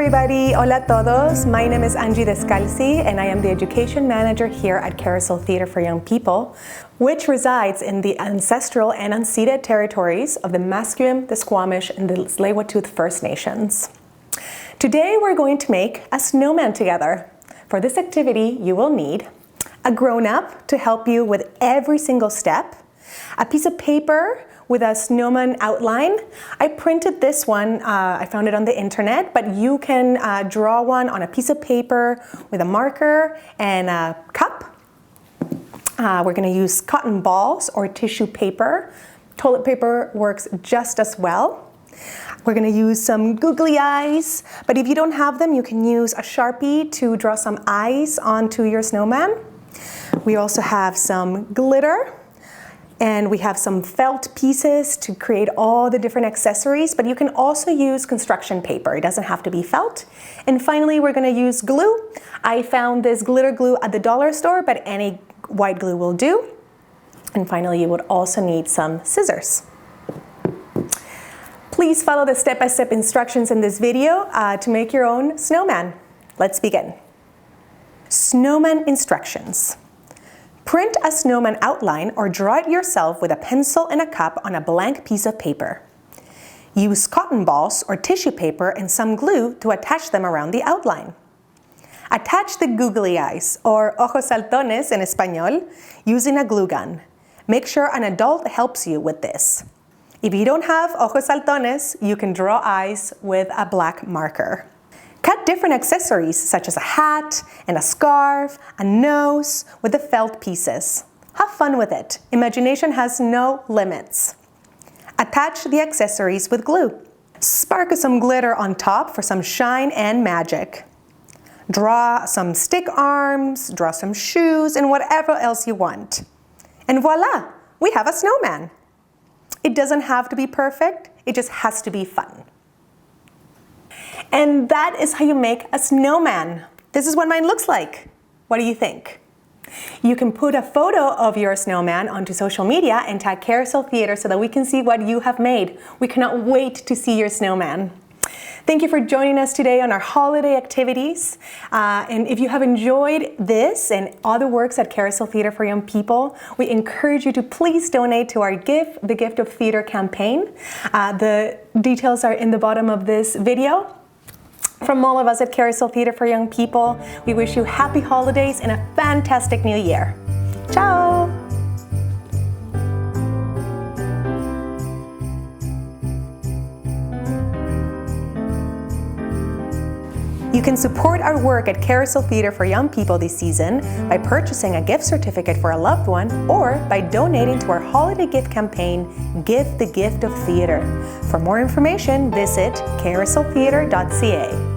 everybody, hola todos. My name is Angie Descalzi and I am the Education Manager here at Carousel Theatre for Young People, which resides in the ancestral and unceded territories of the Musqueam, the Squamish, and the Tsleil-Waututh First Nations. Today we're going to make a snowman together. For this activity, you will need a grown-up to help you with every single step, a piece of paper with a snowman outline. I printed this one, I found it on the internet, but you can draw one on a piece of paper with a marker and a cup. We're gonna use cotton balls or tissue paper. Toilet paper works just as well. We're gonna use some googly eyes, but if you don't have them, you can use a Sharpie to draw some eyes onto your snowman. We also have some glitter, and we have some felt pieces to create all the different accessories, but you can also use construction paper. It doesn't have to be felt. And finally, we're gonna use glue. I found this glitter glue at the dollar store, but any white glue will do. And finally, you would also need some scissors. Please follow the step-by-step instructions in this video to make your own snowman. Let's begin. Snowman instructions. Print a snowman outline or draw it yourself with a pencil and a cup on a blank piece of paper. Use cotton balls or tissue paper and some glue to attach them around the outline. Attach the googly eyes, or ojos saltones in Espanol, using a glue gun. Make sure an adult helps you with this. If you don't have ojos saltones, you can draw eyes with a black marker. Cut different accessories such as a hat and a scarf, a nose, with the felt pieces. Have fun with it. Imagination has no limits. Attach the accessories with glue. Sparkle some glitter on top for some shine and magic. Draw some stick arms, draw some shoes, and whatever else you want. And voila, we have a snowman. It doesn't have to be perfect, it just has to be fun. And that is how you make a snowman. This is what mine looks like. What do you think? You can put a photo of your snowman onto social media and tag Carousel Theatre so that we can see what you have made. We cannot wait to see your snowman. Thank you for joining us today on our holiday activities. And if you have enjoyed this and other works at Carousel Theatre for Young People, we encourage you to please donate to our The Gift of Theatre campaign. The details are in the bottom of this video. From all of us at Carousel Theatre for Young People, we wish you happy holidays and a fantastic new year. Ciao! You can support our work at Carousel Theatre for Young People this season by purchasing a gift certificate for a loved one or by donating to our holiday gift campaign, Give the Gift of Theatre. For more information, visit carouseltheatre.ca.